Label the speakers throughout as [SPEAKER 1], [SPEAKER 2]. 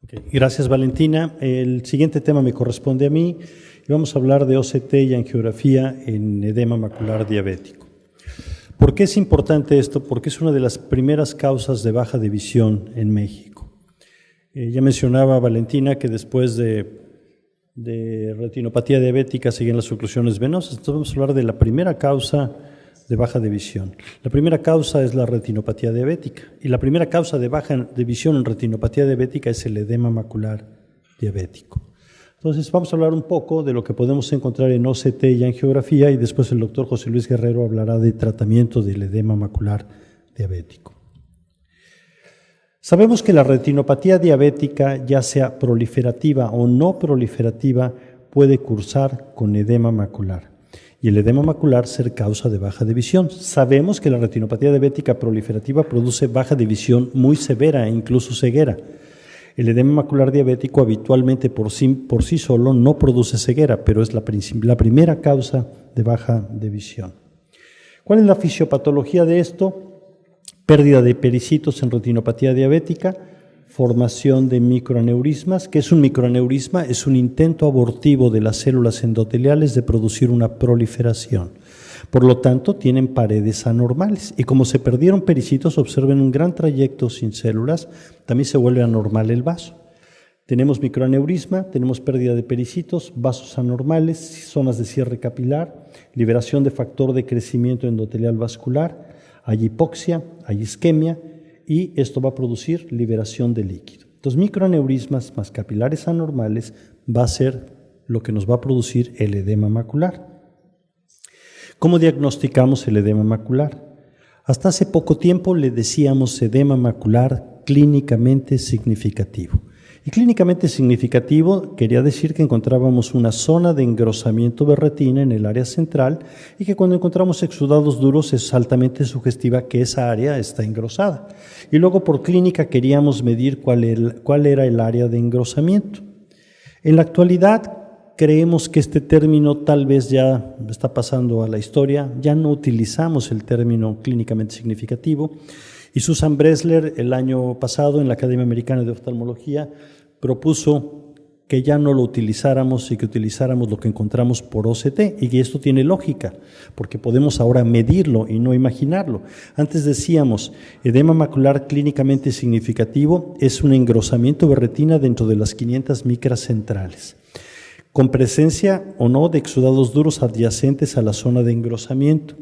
[SPEAKER 1] Gracias, Valentina. El siguiente tema me corresponde a mí y vamos a hablar de OCT y angiografía en edema macular diabético. ¿Por qué es importante esto? Porque es una de las primeras causas de baja de visión en México. Ya mencionaba Valentina que después de retinopatía diabética siguen las oclusiones venosas. Entonces vamos a hablar de la primera causa de baja de visión. La primera causa es la retinopatía diabética y la primera causa de baja de visión en retinopatía diabética es el edema macular diabético. Entonces vamos a hablar un poco de lo que podemos encontrar en OCT y angiografía y después el doctor José Luis Guerrero hablará de tratamiento del edema macular diabético. Sabemos que la retinopatía diabética, ya sea proliferativa o no proliferativa, puede cursar con edema macular y el edema macular ser causa de baja de visión. Sabemos que la retinopatía diabética proliferativa produce baja de visión muy severa e incluso ceguera. El edema macular diabético habitualmente por sí solo no produce ceguera, pero es la primera causa de baja de visión. ¿Cuál es la fisiopatología de esto? Pérdida de pericitos en retinopatía diabética, formación de microaneurismas. ¿Qué es un microaneurisma? Es un intento abortivo de las células endoteliales de producir una proliferación. Por lo tanto, tienen paredes anormales. Y como se perdieron pericitos, observen un gran trayecto sin células, también se vuelve anormal el vaso. Tenemos microaneurisma, tenemos pérdida de pericitos, vasos anormales, zonas de cierre capilar, liberación de factor de crecimiento endotelial vascular, hay hipoxia, hay isquemia y esto va a producir liberación de líquido. Entonces, microaneurismas más capilares anormales va a ser lo que nos va a producir el edema macular. ¿Cómo diagnosticamos el edema macular? Hasta hace poco tiempo le decíamos edema macular clínicamente significativo. Y clínicamente significativo quería decir que encontrábamos una zona de engrosamiento de retina en el área central y que cuando encontramos exudados duros es altamente sugestiva que esa área está engrosada. Y luego por clínica queríamos medir cuál era el área de engrosamiento. En la actualidad creemos que este término tal vez ya está pasando a la historia, ya no utilizamos el término clínicamente significativo y Susan Bresler el año pasado en la Academia Americana de Oftalmología propuso que ya no lo utilizáramos y que utilizáramos lo que encontramos por OCT y que esto tiene lógica porque podemos ahora medirlo y no imaginarlo. Antes decíamos, edema macular clínicamente significativo es un engrosamiento de retina dentro de las 500 micras centrales, con presencia o no de exudados duros adyacentes a la zona de engrosamiento,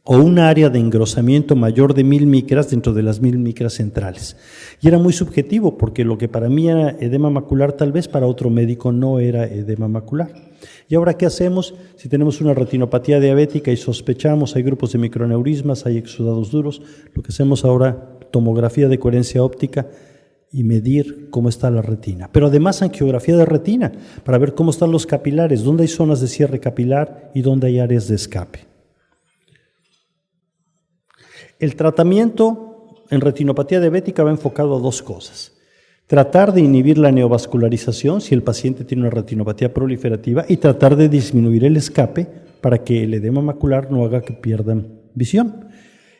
[SPEAKER 1] o un área de engrosamiento mayor de 1000 micras dentro de las 1000 micras centrales. Y era muy subjetivo, porque lo que para mí era edema macular, tal vez para otro médico no era edema macular. ¿Y ahora qué hacemos? Si tenemos una retinopatía diabética y sospechamos, hay grupos de microaneurismas, hay exudados duros, lo que hacemos ahora, tomografía de coherencia óptica, y medir cómo está la retina. Pero además angiografía de retina, para ver cómo están los capilares, dónde hay zonas de cierre capilar y dónde hay áreas de escape. El tratamiento en retinopatía diabética va enfocado a dos cosas. Tratar de inhibir la neovascularización si el paciente tiene una retinopatía proliferativa y tratar de disminuir el escape para que el edema macular no haga que pierdan visión.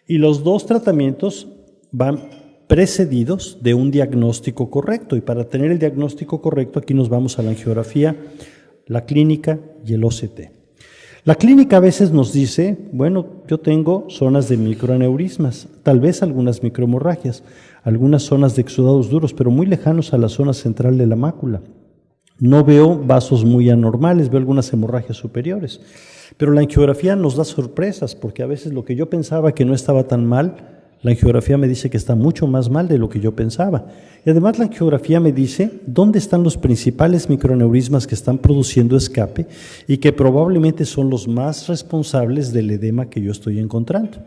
[SPEAKER 1] Y los dos tratamientos van precedidos de un diagnóstico correcto. Y para tener el diagnóstico correcto, aquí nos vamos a la angiografía, la clínica y el OCT. La clínica a veces nos dice, bueno, yo tengo zonas de microaneurismas, tal vez algunas microhemorragias, algunas zonas de exudados duros, pero muy lejanos a la zona central de la mácula. No veo vasos muy anormales, veo algunas hemorragias superiores. Pero la angiografía nos da sorpresas, porque a veces lo que yo pensaba que no estaba tan mal, la angiografía me dice que está mucho más mal de lo que yo pensaba. Y además la angiografía me dice dónde están los principales microaneurismas que están produciendo escape y que probablemente son los más responsables del edema que yo estoy encontrando.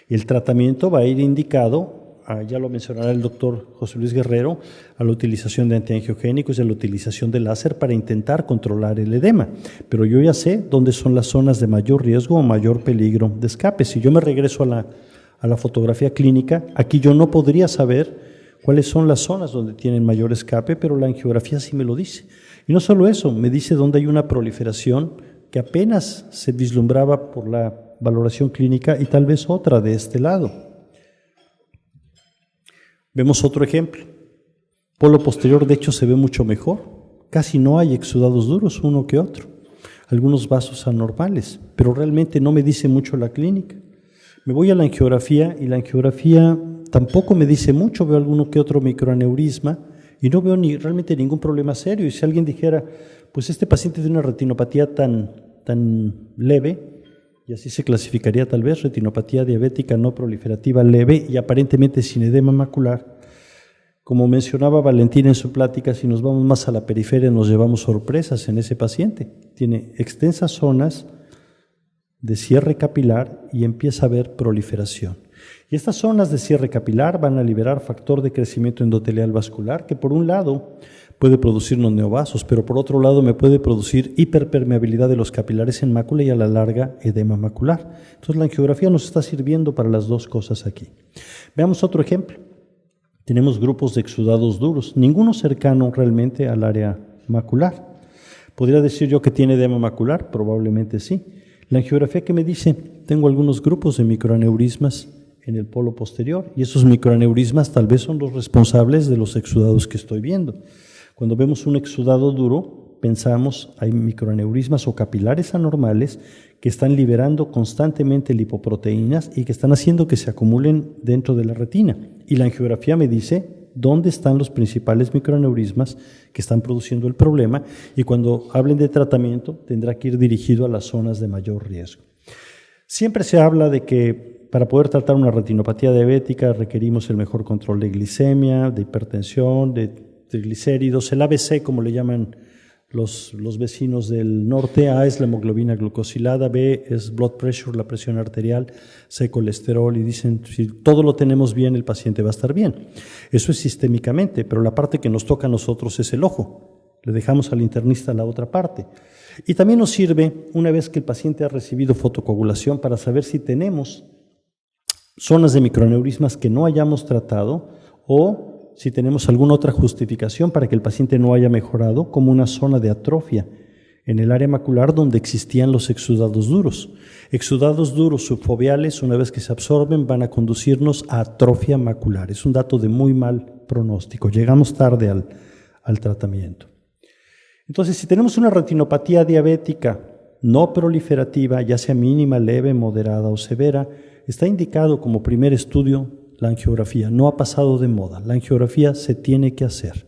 [SPEAKER 1] El tratamiento va a ir indicado, ya lo mencionará el doctor José Luis Guerrero, a la utilización de antiangiogénicos y a la utilización de láser para intentar controlar el edema. Pero yo ya sé dónde son las zonas de mayor riesgo o mayor peligro de escape. Si yo me regreso a la fotografía clínica, aquí yo no podría saber cuáles son las zonas donde tienen mayor escape, pero la angiografía sí me lo dice. Y no solo eso, me dice dónde hay una proliferación que apenas se vislumbraba por la valoración clínica y tal vez otra de este lado. Vemos otro ejemplo. Polo posterior, de hecho, se ve mucho mejor. Casi no hay exudados duros, uno que otro. Algunos vasos anormales, pero realmente no me dice mucho la clínica. Me voy a la angiografía y la angiografía tampoco me dice mucho. Veo alguno que otro microaneurisma y no veo realmente ningún problema serio. Y si alguien dijera, pues este paciente tiene una retinopatía tan leve, y así se clasificaría tal vez, retinopatía diabética no proliferativa leve y aparentemente sin edema macular. Como mencionaba Valentina en su plática, si nos vamos más a la periferia nos llevamos sorpresas en ese paciente. Tiene extensas zonas de cierre capilar y empieza a haber proliferación. Y estas zonas de cierre capilar van a liberar factor de crecimiento endotelial vascular que por un lado puede producirnos neovasos, pero por otro lado me puede producir hiperpermeabilidad de los capilares en mácula y a la larga edema macular. Entonces la angiografía nos está sirviendo para las dos cosas aquí. Veamos otro ejemplo. Tenemos grupos de exudados duros, ninguno cercano realmente al área macular. ¿Podría decir yo que tiene edema macular? Probablemente sí. La angiografía que me dice, tengo algunos grupos de microaneurismas en el polo posterior y esos microaneurismas tal vez son los responsables de los exudados que estoy viendo. Cuando vemos un exudado duro, pensamos hay microaneurismas o capilares anormales que están liberando constantemente lipoproteínas y que están haciendo que se acumulen dentro de la retina. Y la angiografía me dice dónde están los principales microaneurismas que están produciendo el problema y cuando hablen de tratamiento tendrá que ir dirigido a las zonas de mayor riesgo. Siempre se habla de que para poder tratar una retinopatía diabética requerimos el mejor control de glicemia, de hipertensión, de triglicéridos, el ABC como le llaman los vecinos del norte. A es la hemoglobina glucosilada, B es blood pressure, la presión arterial, C colesterol, y dicen si todo lo tenemos bien el paciente va a estar bien. Eso es sistémicamente, pero la parte que nos toca a nosotros es el ojo. Le dejamos al internista la otra parte. Y también nos sirve, una vez que el paciente ha recibido fotocoagulación, para saber si tenemos zonas de microaneurismas que no hayamos tratado o si tenemos alguna otra justificación para que el paciente no haya mejorado, como una zona de atrofia en el área macular donde existían los exudados duros. Exudados duros subfoveales, una vez que se absorben, van a conducirnos a atrofia macular. Es un dato de muy mal pronóstico. Llegamos tarde al tratamiento. Entonces, si tenemos una retinopatía diabética no proliferativa, ya sea mínima, leve, moderada o severa, está indicado como primer estudio la angiografía. No ha pasado de moda. La angiografía se tiene que hacer.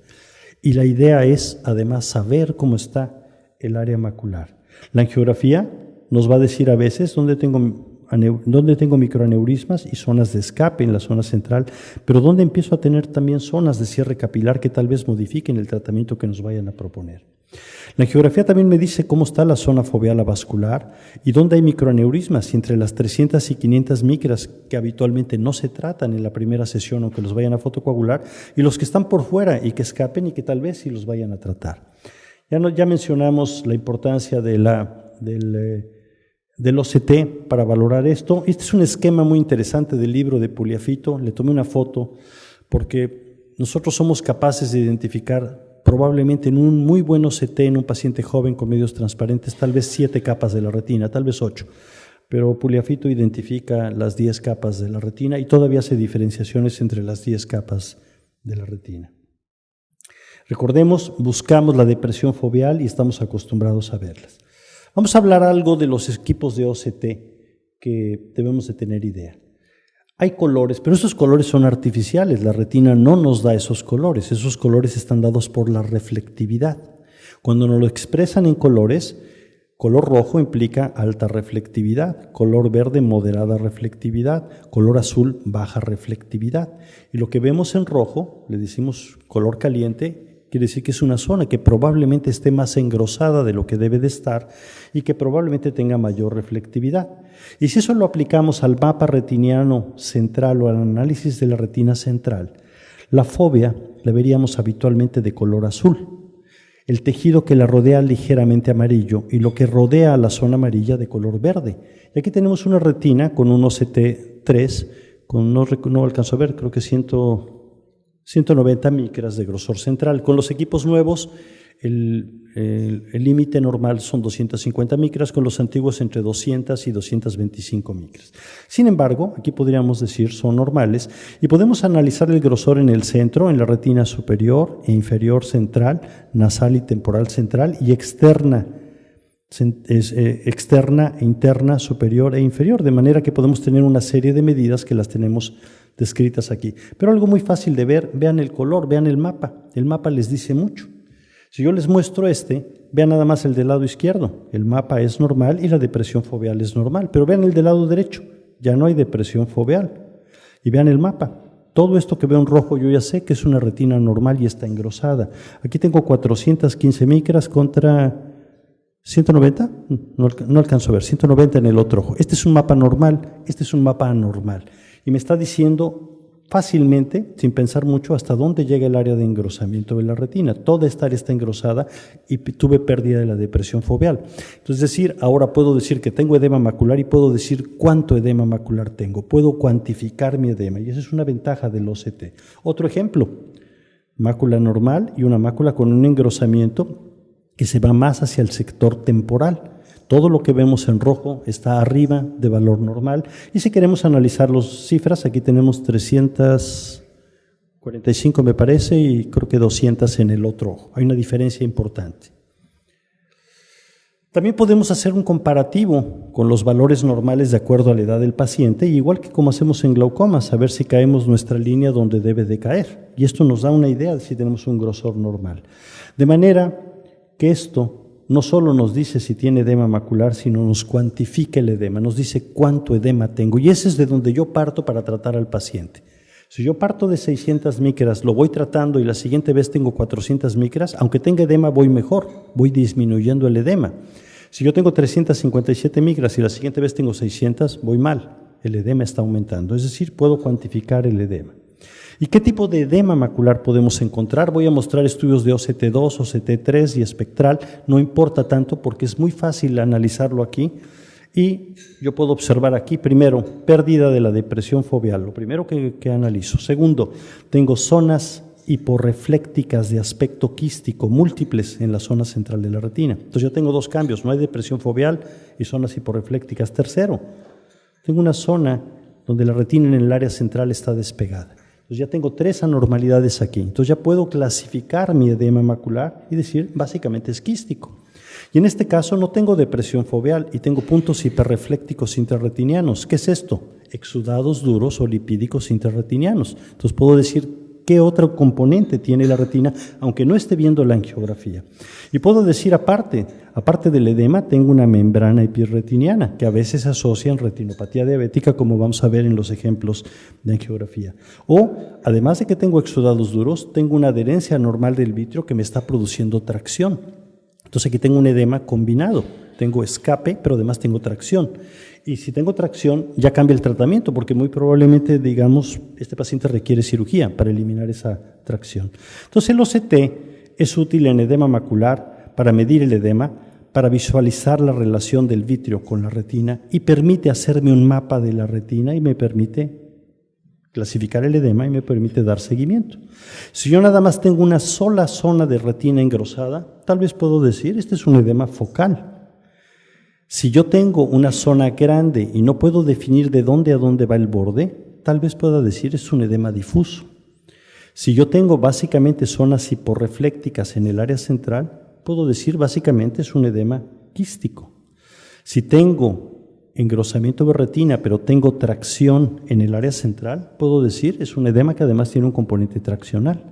[SPEAKER 1] Y la idea es, además, saber cómo está el área macular. La angiografía nos va a decir a veces dónde tengo microaneurismas y zonas de escape en la zona central, pero dónde empiezo a tener también zonas de cierre capilar que tal vez modifiquen el tratamiento que nos vayan a proponer. La angiografía también me dice cómo está la zona foveal vascular y dónde hay microaneurismas, y entre las 300 y 500 micras que habitualmente no se tratan en la primera sesión aunque los vayan a fotocoagular, y los que están por fuera y que escapen y que tal vez sí los vayan a tratar. Ya mencionamos la importancia del OCT para valorar esto. Este es un esquema muy interesante del libro de Puliafito. Le tomé una foto porque nosotros somos capaces de identificar probablemente en un muy buen OCT en un paciente joven con medios transparentes, tal vez 7 capas de la retina, tal vez 8. Pero Puliafito identifica las 10 capas de la retina y todavía hace diferenciaciones entre las 10 capas de la retina. Recordemos, buscamos la depresión foveal y estamos acostumbrados a verlas. Vamos a hablar algo de los equipos de OCT que debemos de tener idea. Hay colores, pero esos colores son artificiales. La retina no nos da esos colores están dados por la reflectividad. Cuando nos lo expresan en colores, color rojo implica alta reflectividad, color verde moderada reflectividad, color azul baja reflectividad. Y lo que vemos en rojo, le decimos color caliente, quiere decir que es una zona que probablemente esté más engrosada de lo que debe de estar y que probablemente tenga mayor reflectividad. Y si eso lo aplicamos al mapa retiniano central o al análisis de la retina central, la fóvea la veríamos habitualmente de color azul, el tejido que la rodea ligeramente amarillo y lo que rodea a la zona amarilla de color verde. Y aquí tenemos una retina con un OCT3, no alcanzo a ver, creo que 190 micras de grosor central. Con los equipos nuevos, el el límite normal son 250 micras, con los antiguos entre 200 y 225 micras. Sin embargo, aquí podríamos decir son normales y podemos analizar el grosor en el centro, en la retina superior e inferior central, nasal y temporal central y externa, externa, interna, superior e inferior, de manera que podemos tener una serie de medidas que las tenemos descritas aquí. Pero algo muy fácil de ver, vean el color, vean el mapa les dice mucho. Si yo les muestro vean nada más el del lado izquierdo, el mapa es normal y la depresión foveal es normal, pero vean el del lado derecho, ya no hay depresión foveal. Y vean el mapa, todo esto que veo en rojo yo ya sé que es una retina normal y está engrosada. Aquí tengo 415 micras contra 190, no alcanzo a ver, 190 en el otro ojo. Este es un mapa normal, este es un mapa anormal. Y me está diciendo fácilmente, sin pensar mucho, hasta dónde llega el área de engrosamiento de la retina. Toda esta área está engrosada y tuve pérdida de la depresión foveal. Entonces, ahora puedo decir que tengo edema macular y puedo decir cuánto edema macular tengo. Puedo cuantificar mi edema y esa es una ventaja del OCT. Otro ejemplo, mácula normal y una mácula con un engrosamiento que se va más hacia el sector temporal. Todo lo que vemos en rojo está arriba de valor normal. Y si queremos analizar las cifras, aquí tenemos 345 me parece y creo que 200 en el otro ojo. Hay una diferencia importante. También podemos hacer un comparativo con los valores normales de acuerdo a la edad del paciente, igual que como hacemos en glaucoma, saber si caemos nuestra línea donde debe de caer. Y esto nos da una idea de si tenemos un grosor normal. De manera que esto no solo nos dice si tiene edema macular, sino nos cuantifica el edema, nos dice cuánto edema tengo. Y ese es de donde yo parto para tratar al paciente. Si yo parto de 600 micras, lo voy tratando y la siguiente vez tengo 400 micras, aunque tenga edema voy mejor, voy disminuyendo el edema. Si yo tengo 357 micras y la siguiente vez tengo 600, voy mal, el edema está aumentando. Es decir, puedo cuantificar el edema. ¿Y qué tipo de edema macular podemos encontrar? Voy a mostrar estudios de OCT2, OCT3 y espectral. No importa tanto porque es muy fácil analizarlo aquí. Y yo puedo observar aquí, primero, pérdida de la depresión foveal, lo primero que analizo. Segundo, tengo zonas hiporreflécticas de aspecto quístico múltiples en la zona central de la retina. Entonces yo tengo dos cambios, no hay depresión foveal y zonas hiporreflécticas. Tercero, tengo una zona donde la retina en el área central está despegada. Entonces ya tengo tres anormalidades aquí. Entonces ya puedo clasificar mi edema macular y decir, básicamente es quístico. Y en este caso no tengo depresión foveal y tengo puntos hiperreflécticos intrarretinianos. ¿Qué es esto? Exudados duros o lipídicos intrarretinianos. Entonces puedo decir qué otro componente tiene la retina, aunque no esté viendo la angiografía. Y puedo decir aparte del edema, tengo una membrana epirretiniana, que a veces se asocia en retinopatía diabética, como vamos a ver en los ejemplos de angiografía. O, además de que tengo exudados duros, tengo una adherencia anormal del vitrio que me está produciendo tracción. Entonces aquí tengo un edema combinado, tengo escape, pero además tengo tracción. Y si tengo tracción, ya cambia el tratamiento, porque muy probablemente, digamos, este paciente requiere cirugía para eliminar esa tracción. Entonces el OCT es útil en edema macular para medir el edema, para visualizar la relación del vitrio con la retina y permite hacerme un mapa de la retina y me permite clasificar el edema y me permite dar seguimiento. Si yo nada más tengo una sola zona de retina engrosada, tal vez puedo decir, este es un edema focal. Si yo tengo una zona grande y no puedo definir de dónde a dónde va el borde, tal vez pueda decir es un edema difuso. Si yo tengo básicamente zonas hiporreflécticas en el área central, puedo decir básicamente es un edema quístico. Si tengo engrosamiento de retina, pero tengo tracción en el área central, puedo decir es un edema que además tiene un componente traccional.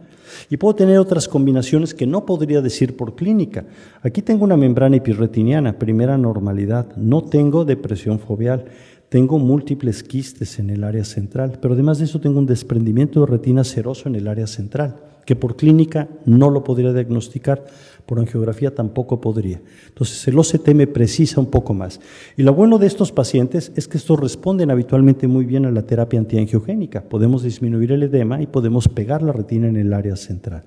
[SPEAKER 1] Y puedo tener otras combinaciones que no podría decir por clínica. Aquí tengo una membrana epirretiniana, primera normalidad. No tengo depresión foveal. Tengo múltiples quistes en el área central, pero además de eso tengo un desprendimiento de retina seroso en el área central, que por clínica no lo podría diagnosticar, por angiografía tampoco podría. Entonces el OCT me precisa un poco más. Y lo bueno de estos pacientes es que estos responden habitualmente muy bien a la terapia antiangiogénica. Podemos disminuir el edema y podemos pegar la retina en el área central.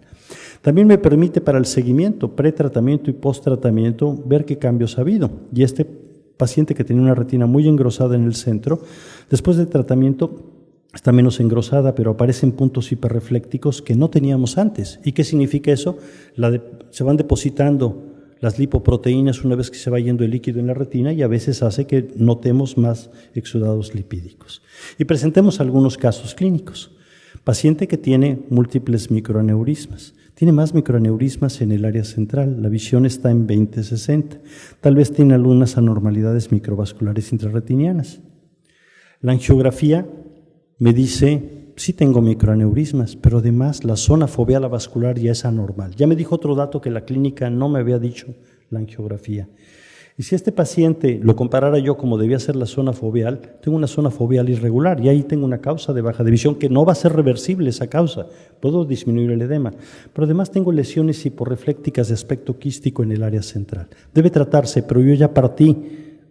[SPEAKER 1] También me permite para el seguimiento, pretratamiento y posttratamiento, ver qué cambios ha habido. Y este paciente que tenía una retina muy engrosada en el centro, después del tratamiento está menos engrosada, pero aparecen puntos hiperreflécticos que no teníamos antes. ¿Y qué significa eso? Se van depositando las lipoproteínas una vez que se va yendo el líquido en la retina y a veces hace que notemos más exudados lipídicos. Y presentemos algunos casos clínicos. Paciente que tiene múltiples microaneurismas. Tiene más microaneurismas en el área central, la visión está en 20/60. Tal vez tiene algunas anormalidades microvasculares intrarretinianas. La angiografía me dice, sí tengo microaneurismas, pero además la zona foveal avascular ya es anormal. Ya me dijo otro dato que la clínica no me había dicho la angiografía. Y si este paciente lo comparara yo como debía ser la zona foveal, tengo una zona foveal irregular y ahí tengo una causa de baja de visión que no va a ser reversible esa causa. Puedo disminuir el edema, pero además tengo lesiones hiporreflécticas de aspecto quístico en el área central. Debe tratarse, pero yo ya partí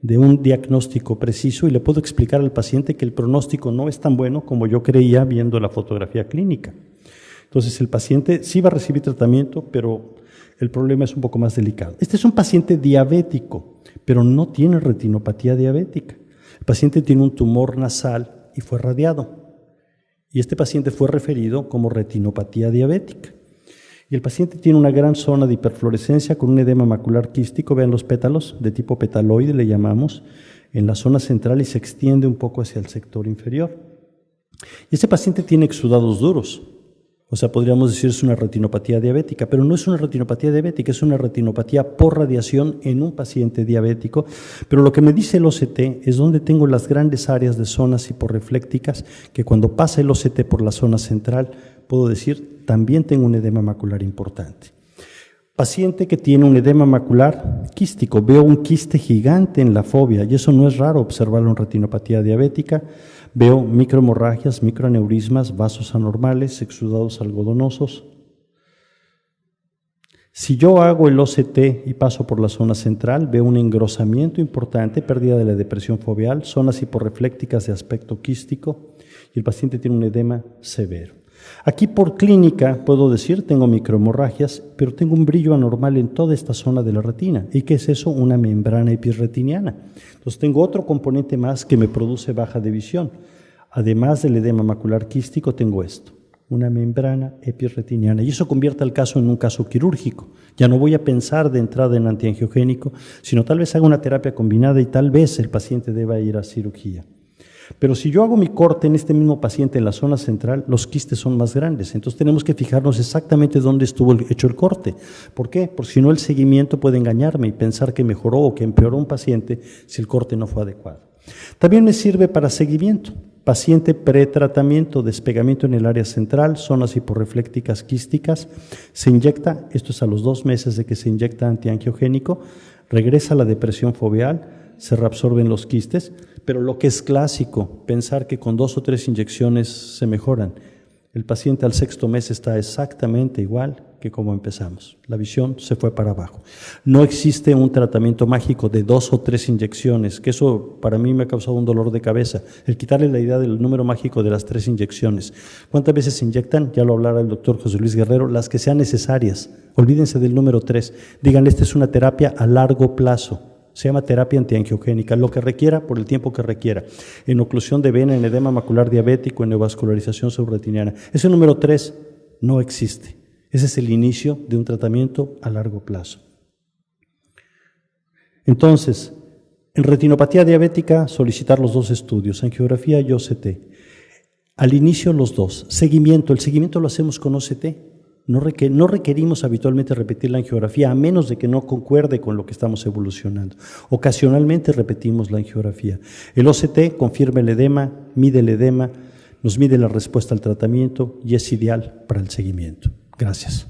[SPEAKER 1] de un diagnóstico preciso y le puedo explicar al paciente que el pronóstico no es tan bueno como yo creía viendo la fotografía clínica. Entonces el paciente sí va a recibir tratamiento, pero el problema es un poco más delicado. Este es un paciente diabético, pero no tiene retinopatía diabética. El paciente tiene un tumor nasal y fue radiado. Y este paciente fue referido como retinopatía diabética. Y el paciente tiene una gran zona de hiperfluorescencia con un edema macular quístico, vean los pétalos, de tipo petaloide le llamamos, en la zona central y se extiende un poco hacia el sector inferior. Y este paciente tiene exudados duros. O sea, podríamos decir es una retinopatía diabética, pero no es una retinopatía diabética, es una retinopatía por radiación en un paciente diabético. Pero lo que me dice el OCT es donde tengo las grandes áreas de zonas hiporreflécticas, que cuando pasa el OCT por la zona central, puedo decir, también tengo un edema macular importante. Paciente que tiene un edema macular quístico, veo un quiste gigante en la fovea, y eso no es raro observarlo en retinopatía diabética. Veo microhemorragias, microaneurismas, vasos anormales, exudados algodonosos. Si yo hago el OCT y paso por la zona central, veo un engrosamiento importante, pérdida de la depresión foveal, zonas hiporreflécticas de aspecto quístico y el paciente tiene un edema severo. Aquí por clínica puedo decir, tengo microhemorragias, pero tengo un brillo anormal en toda esta zona de la retina. ¿Y qué es eso? Una membrana epirretiniana. Entonces tengo otro componente más que me produce baja de visión. Además del edema macular quístico, tengo esto, una membrana epirretiniana. Y eso convierte el caso en un caso quirúrgico. Ya no voy a pensar de entrada en antiangiogénico, sino tal vez haga una terapia combinada y tal vez el paciente deba ir a cirugía. Pero si yo hago mi corte en este mismo paciente en la zona central, los quistes son más grandes. Entonces tenemos que fijarnos exactamente dónde estuvo hecho el corte. ¿Por qué? Porque si no el seguimiento puede engañarme y pensar que mejoró o que empeoró un paciente si el corte no fue adecuado. También me sirve para seguimiento. Paciente pretratamiento, despegamiento en el área central, zonas hiporreflécticas quísticas, se inyecta, esto es a los 2 meses de que se inyecta antiangiogénico, regresa la depresión foveal, se reabsorben los quistes, pero lo que es clásico, pensar que con 2 o 3 inyecciones se mejoran. El paciente al 6º mes está exactamente igual que como empezamos. La visión se fue para abajo. No existe un tratamiento mágico de 2 o 3 inyecciones, que eso para mí me ha causado un dolor de cabeza. El quitarle la idea del número mágico de las 3 inyecciones. ¿Cuántas veces se inyectan? Ya lo hablará el doctor José Luis Guerrero, las que sean necesarias. Olvídense del número 3. Digan, esta es una terapia a largo plazo. Se llama terapia antiangiogénica, lo que requiera por el tiempo que requiera. En oclusión de vena, en edema macular diabético, en neovascularización subretiniana. Ese número 3 no existe. Ese es el inicio de un tratamiento a largo plazo. Entonces, en retinopatía diabética, solicitar los 2 estudios, angiografía y OCT. Al inicio los 2. Seguimiento, el seguimiento lo hacemos con OCT. No requerimos habitualmente repetir la angiografía a menos de que no concuerde con lo que estamos evolucionando. Ocasionalmente repetimos la angiografía. El OCT confirma el edema, mide el edema, nos mide la respuesta al tratamiento y es ideal para el seguimiento. Gracias.